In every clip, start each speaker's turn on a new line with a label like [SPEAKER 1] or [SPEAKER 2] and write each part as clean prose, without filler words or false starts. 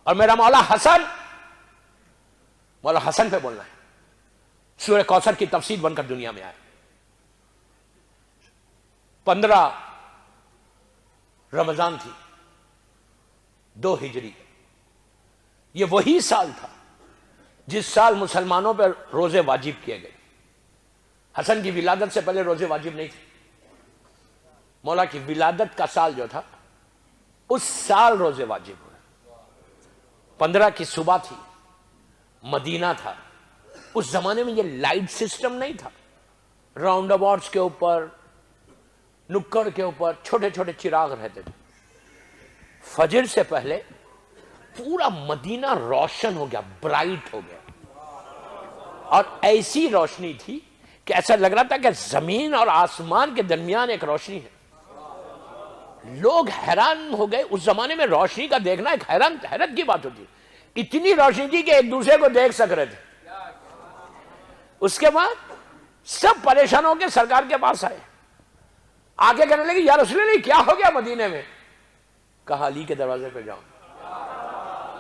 [SPEAKER 1] اور میرا مولا حسن پہ بولنا ہے. سورہ کوثر کی تفسیر بن کر دنیا میں آئے. 15 رمضان تھی 2 ہجری. یہ وہی سال تھا جس سال مسلمانوں پر روزے واجب کیے گئے. حسن کی ولادت سے پہلے روزے واجب نہیں تھے. مولا کی ولادت کا سال جو تھا اس سال روزے واجب ہوئے. 15 کی صبح تھی, مدینہ تھا. اس زمانے میں یہ لائٹ سسٹم نہیں تھا. راؤنڈ اباؤٹس کے اوپر, نکڑ کے اوپر چھوٹے چھوٹے چراغ رہتے تھے. فجر سے پہلے پورا مدینہ روشن ہو گیا, برائٹ ہو گیا, اور ایسی روشنی تھی کہ ایسا لگ رہا تھا کہ زمین اور آسمان کے درمیان ایک روشنی ہے. لوگ حیران ہو گئے. اس زمانے میں روشنی کا دیکھنا ایک حیرت کی بات ہوتی. اتنی روشنی تھی کہ ایک دوسرے کو دیکھ سک رہے تھے. اس کے بعد سب پریشان ہو کے سرکار کے پاس آئے. آگے کہنے لگے یا رسول اللہ کیا ہو گیا مدینے میں؟ کہا علی کے دروازے پہ جاؤ.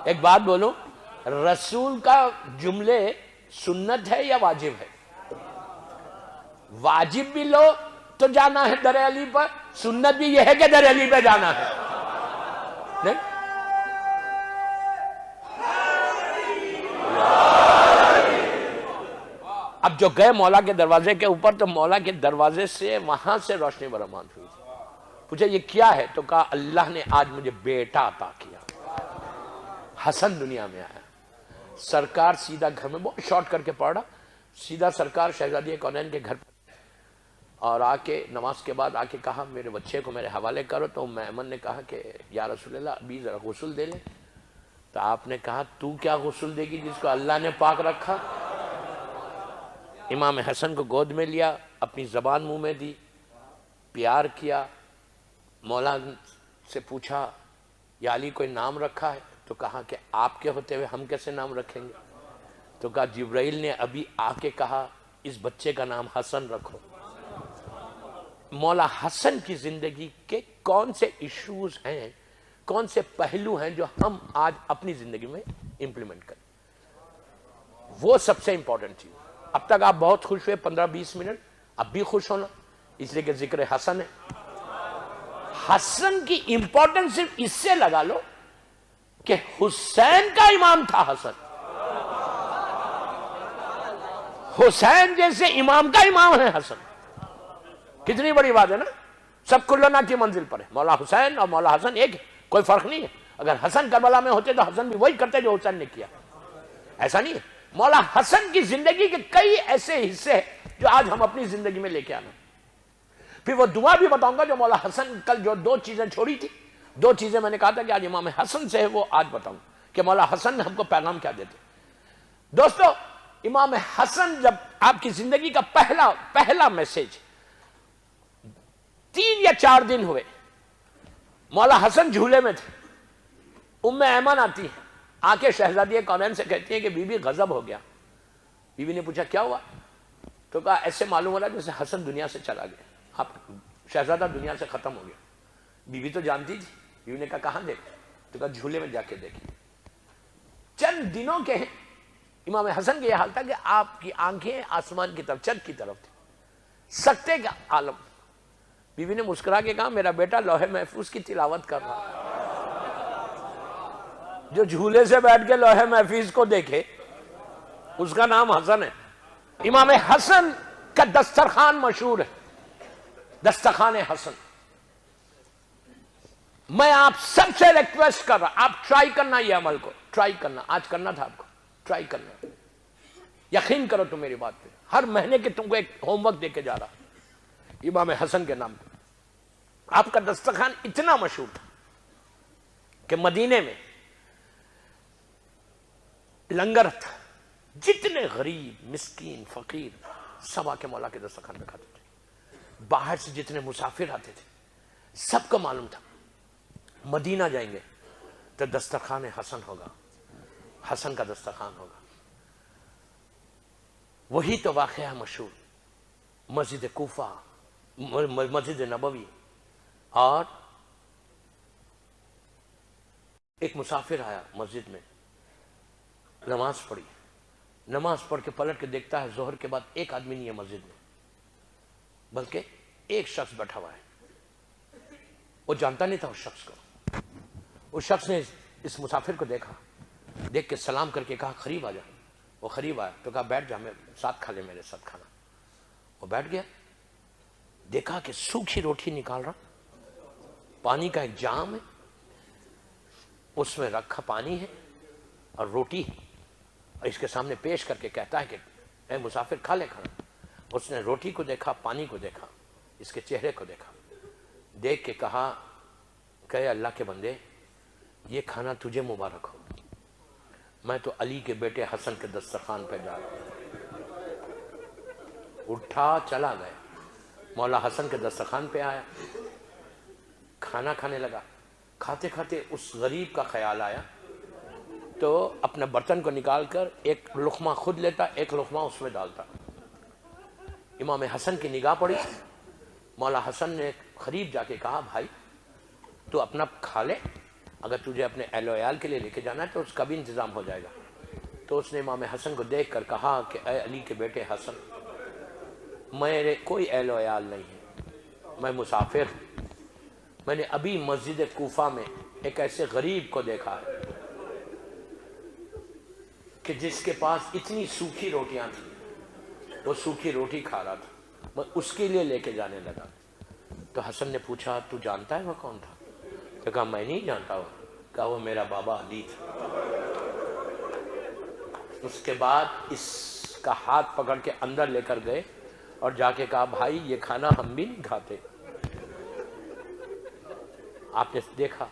[SPEAKER 1] ایک بات بولو, رسول کا جملے سنت ہے یا واجب ہے؟ واجب بھی لو تو جانا ہے در علی پر, سنت بھی یہ ہے کہ در علی پہ جانا ہے. نہیں, اب جو گئے مولا کے دروازے کے اوپر تو مولا کے دروازے سے وہاں سے روشنی برآمد ہوئی. پوچھا یہ کیا ہے؟ تو کہا اللہ نے آج مجھے بیٹا عطا کیا. حسن دنیا میں آیا. سرکار سیدھا گھر میں, بہت شارٹ کر کے پڑھا, سیدھا سرکار شہزادی کونین کے گھر اور آ کے نماز کے بعد آ کے کہا میرے بچے کو میرے حوالے کرو. تو میمن نے کہا کہ یا رسول اللہ ابھی ذرا غسل دے لیں. تو آپ نے کہا تو کیا غسل دے گی جس کو اللہ نے پاک رکھا؟ امام حسن کو گود میں لیا, اپنی زبان منہ میں دی, پیار کیا. مولا سے پوچھا یا علی کوئی نام رکھا ہے؟ تو کہا کہ آپ کے ہوتے ہوئے ہم کیسے نام رکھیں گے؟ تو کہا جبرائیل نے ابھی آ کے کہا اس بچے کا نام حسن رکھو. مولا حسن کی زندگی کے کون سے ایشوز ہیں, کون سے پہلو ہیں جو ہم آج اپنی زندگی میں امپلیمنٹ کریں, وہ سب سے امپورٹنٹ چیز. اب تک آپ بہت خوش ہوئے 15-20 منٹ, اب بھی خوش ہونا, اس لیے کہ ذکر حسن ہے. حسن کی امپورٹنس صرف اس سے لگا لو کہ حسین کا امام تھا حسن. حسین جیسے امام کا امام ہے حسن. کتنی بڑی بات ہے نا. سب کلنا کی منزل پر ہے. مولا حسین اور مولا حسن ایک ہے, کوئی فرق نہیں ہے. اگر حسن کربلا میں ہوتے تو حسن بھی وہی کرتے جو حسین نے کیا, ایسا نہیں ہے. مولا حسن کی زندگی کے کئی ایسے حصے ہیں جو آج ہم اپنی زندگی میں لے کے آنا. پھر وہ دعا بھی بتاؤں گا جو مولا حسن کل جو 2 چیزیں چھوڑی تھی, 2 چیزیں میں نے کہا تھا کہ آج امام حسن سے ہے, وہ آج بتاؤں کہ مولا حسن ہم کو پیغام کیا دیتے. دوستو, امام حسن جب آپ کی زندگی کا پہلا میسج 3 یا 4 دن ہوئے, مولا حسن جھولے میں تھے. ام ایمن آتی ہے, آ کے شہزادی کونین سے کہتی ہے کہ بی بی غضب ہو گیا. بی بی نے پوچھا کیا ہوا؟ تو کہا ایسے معلوم ہو رہا جیسے حسن دنیا سے چلا گیا, اب شہزادہ دنیا سے ختم ہو گیا. بی بی تو جانتی تھی. بی بی نے کہا کہاں دیکھ؟ تو کہا جھولے میں جا کے دیکھی. چند دنوں کے امام حسن کا یہ حال تھا کہ آپ کی آنکھیں آسمان کی طرف, چند کی طرف تھی, سکتے کا عالم. بی بی نے مسکرا کے کہا میرا بیٹا لوح محفوظ کی تلاوت کر رہا. جو جھولے سے بیٹھ کے لوح محفوظ کو دیکھے اس کا نام حسن ہے. امام حسن کا دسترخوان مشہور ہے, دسترخوان حسن. میں آپ سب سے ریکویسٹ کر رہا, آپ ٹرائی کرنا, یہ عمل کو ٹرائی کرنا. آج کرنا تھا آپ کو, ٹرائی کرنا. یقین کرو تم میری بات پہ, ہر مہینے کے تم کو ایک ہوم ورک دے کے جا رہا امام حسن کے نام پہ. آپ کا دسترخوان اتنا مشہور تھا کہ مدینے میں لنگر تھا, جتنے غریب مسکین فقیر سب آ کے مولا کے دسترخوان پہ کھاتے تھے. باہر سے جتنے مسافر آتے تھے سب کو معلوم تھا مدینہ جائیں گے تو دسترخوان حسن ہوگا, حسن کا دسترخوان ہوگا. وہی تو واقعہ مشہور مسجد کوفہ, مسجد نبوی اور ایک مسافر آیا مسجد میں، نماز پڑھی، نماز پڑھ کے پلٹ کے دیکھتا ہے ظہر کے بعد ایک آدمی نہیں ہے مسجد میں، بلکہ ایک شخص بیٹھا ہوا ہے۔ وہ جانتا نہیں تھا اس شخص کو۔ اس شخص نے اس مسافر کو دیکھا، دیکھ کے سلام کر کے کہا قریب آ جا۔ وہ قریب آیا تو کہا بیٹھ جا، میں ساتھ کھا لے میرے ساتھ کھانا۔ وہ بیٹھ گیا، دیکھا کہ سوکھی روٹی نکال رہا، پانی کا ایک جام ہے، اس میں رکھا پانی ہے اور روٹی ہے، اور اس کے سامنے پیش کر کے کہتا ہے کہ اے مسافر کھا لے کھانا۔ اس نے روٹی کو دیکھا، پانی کو دیکھا، اس کے چہرے کو دیکھا، دیکھ کے کہا کہ اے اللہ کے بندے، یہ کھانا تجھے مبارک ہو، میں تو علی کے بیٹے حسن کے دسترخوان پہ جا رہا ہوں۔ اٹھا چلا گیا، مولا حسن کے دسترخوان پہ آیا، کھانا کھانے لگا۔ کھاتے کھاتے اس غریب کا خیال آیا تو اپنے برتن کو نکال کر ایک لقمہ خود لیتا، ایک لقمہ اس میں ڈالتا۔ امام حسن کی نگاہ پڑی، مولا حسن نے قریب جا کے کہا بھائی تو اپنا کھا لے، اگر تجھے اپنے اہل و عیال کے لیے لے کے جانا ہے تو اس کا بھی انتظام ہو جائے گا۔ تو اس نے امام حسن کو دیکھ کر کہا کہ اے علی کے بیٹے حسن، میرے کوئی اہل و عیال نہیں ہے، میں مسافر ہوں۔ میں نے ابھی مسجد کوفہ میں ایک ایسے غریب کو دیکھا ہے کہ جس کے پاس اتنی سوکھی روٹیاں تھیں، وہ سوکھی روٹی کھا رہا تھا، میں اس کے لیے لے کے جانے لگا۔ تو حسن نے پوچھا تو جانتا ہے وہ کون تھا؟ تو کہا میں نہیں جانتا ہوں۔ کہا وہ میرا بابا علی تھا۔ اس کے بعد اس کا ہاتھ پکڑ کے اندر لے کر گئے اور جا کے کہا بھائی یہ کھانا ہم بھی نہیں کھاتے۔ آپ نے دیکھا،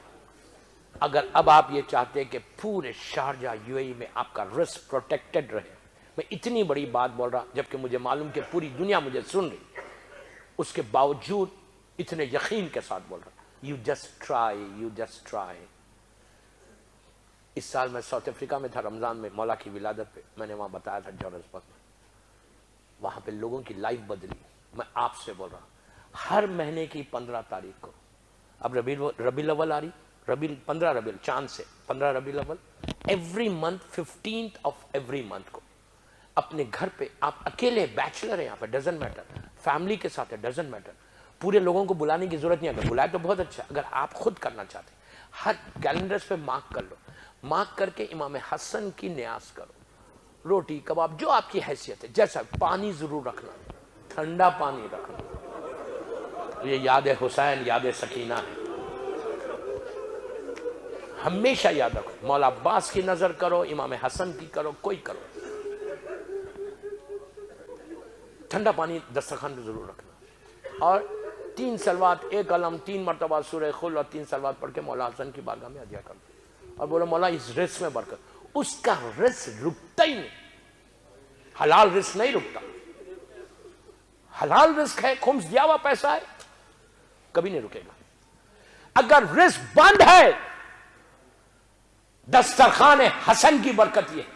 [SPEAKER 1] اگر اب آپ یہ چاہتے کہ پورے شارجہ یو اے ای میں آپ کا رزق پروٹیکٹڈ رہے، میں اتنی بڑی بات بول رہا جبکہ مجھے معلوم کہ پوری دنیا مجھے سن رہی، اس کے باوجود اتنے یقین کے ساتھ بول رہا، you just try, you just try. اس سال میں ساؤتھ افریقہ میں تھا، رمضان میں مولا کی ولادت پہ، میں نے وہاں بتایا تھا جوہانسبرگ میں، وہاں پہ لوگوں کی لائف بدلی۔ میں آپ سے بول رہا ہر مہینے کی 15 تاریخ کو، اب ربیع الاول آ رہی، 15 ربیع چاند سے 15 ربیع الاول، every month 15th of every month کو اپنے گھر پہ، آپ اکیلے بیچلر ہیں یہاں پہ ڈزنٹ میٹر، فیملی کے ساتھ ہے ڈزنٹ میٹر، پورے لوگوں کو بلانے کی ضرورت نہیں، اگر بلائے تو بہت اچھا، اگر آپ خود کرنا چاہتے ہیں ہر کیلنڈرز پہ مارک کر لو، مارک کر کے امام حسن کی نیاز کرو، روٹی کباب جو آپ کی حیثیت ہے، جیسا پانی ضرور رکھنا، ٹھنڈا پانی رکھنا، یہ یاد حسین یاد سکینہ ہے، ہمیشہ یاد رکھو، مولا عباس کی نظر کرو، امام حسن کی کرو، کوئی کرو، ٹھنڈا پانی دسترخوان پہ ضرور رکھنا، اور 3 صلوات، 1 علم، 3 مرتبہ سورہ خل اور 3 صلوات پڑھ کے مولا حسن کی بارگاہ میں ہدیہ کر دو، اور بولو مولا اس رزق میں برکت۔ اس کا رزق رکتا ہی نہیں، حلال رزق نہیں رکتا، حلال رزق ہے، خمس دیا ہوا پیسہ ہے، کبھی نہیں رکے گا۔ اگر رزق بند ہے، دسترخوان حسن کی برکت یہ ہے،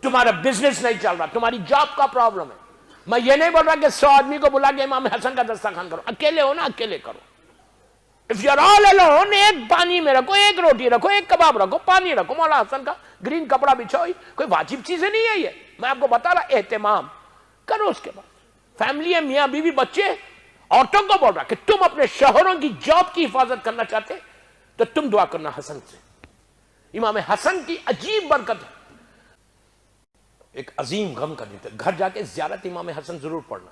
[SPEAKER 1] تمہارا بزنس نہیں چل رہا، تمہاری جاب کا پرابلم ہے، میں یہ نہیں بول رہا کہ 100 آدمی کو بلا کے امام حسن کا دسترخوان کرو، اکیلے ہو نا اکیلے کرو۔ If you are all alone، ایک پانی میں رکھو، ایک روٹی رکھو، ایک کباب رکھو، پانی رکھو، مولا حسن کا گرین کپڑا بچھاؤ، کوئی واجب چیزیں نہیں ہے یہ، میں آپ کو بتا رہا، اہتمام کرو۔ اس کے بعد فیملی ہے، میاں بیوی بچے، عورتوں کو بول رہا کہ تم اپنے شوہروں کی جاب کی حفاظت کرنا چاہتے تو تم دعا کرنا حسن سے، امام حسن کی عجیب برکت ہے، ایک عظیم غم کا دن تھا، گھر جا کے زیارت امام حسن ضرور پڑھنا۔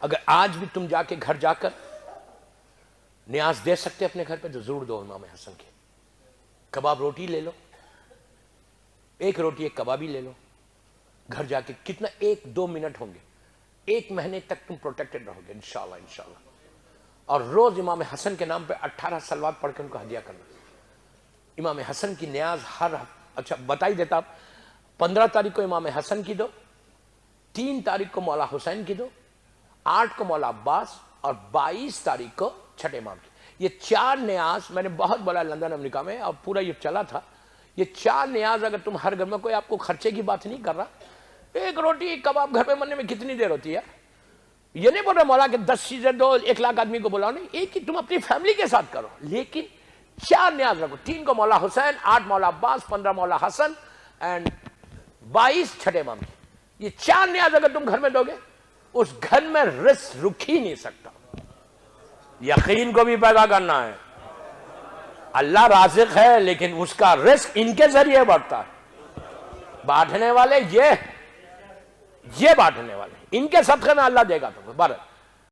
[SPEAKER 1] اگر آج بھی تم جا کے گھر جا کر نیاز دے سکتے اپنے گھر پہ تو ضرور دو امام حسن کے، کباب روٹی لے لو، ایک روٹی ایک کبابی لے لو، گھر جا کے کتنا 1-2 منٹ ہوں گے، 1 مہینے تک تم پروٹیکٹڈ رہو گے انشاءاللہ۔ اور روز امام حسن کے نام پہ 18 صلوات پڑھ کے ان کو ہدیہ کرنا۔ امام حسن کی نیاز ہر، اچھا بتائی دیتا، 15 تاریخ کو امام حسن کی دو، 3 تاریخ کو مولا حسین کی دو، 8 کو مولا عباس، اور 22 تاریخ کو چھٹے امام کی۔ یہ 4 نیاز میں نے بہت بولا لندن امریکہ میں، اور پورا یہ چلا تھا، یہ 4 نیاز اگر تم ہر گھر میں، کوئی آپ کو خرچے کی بات نہیں کر رہا، ایک روٹی ایک کباب گھر پہ بننے میں کتنی دیر ہوتی ہے، یہ نہیں بول رہا مولا کہ 10 چیزیں دو 1 لاکھ آدمی کو بلاؤ، نہیں، ایک ہی تم اپنی فیملی کے ساتھ کرو، لیکن 4 نیاز رکھو، 3 کو مولا حسین، 8 مولا عباس، 15 مولا حسن اینڈ 22 چھٹے امام کی. یہ 4 نیاز اگر تم گھر میں دو گے، اس گھر میں رزق رک ہی نہیں سکتا. یقین کو بھی پیدا کرنا ہے. اللہ رازق ہے لیکن اس کا رزق ان کے ذریعے بڑھتا ہے. بانٹنے والے یہ بانٹنے والے، ان کے صدقے میں اللہ دے گا تمہیں. بارہ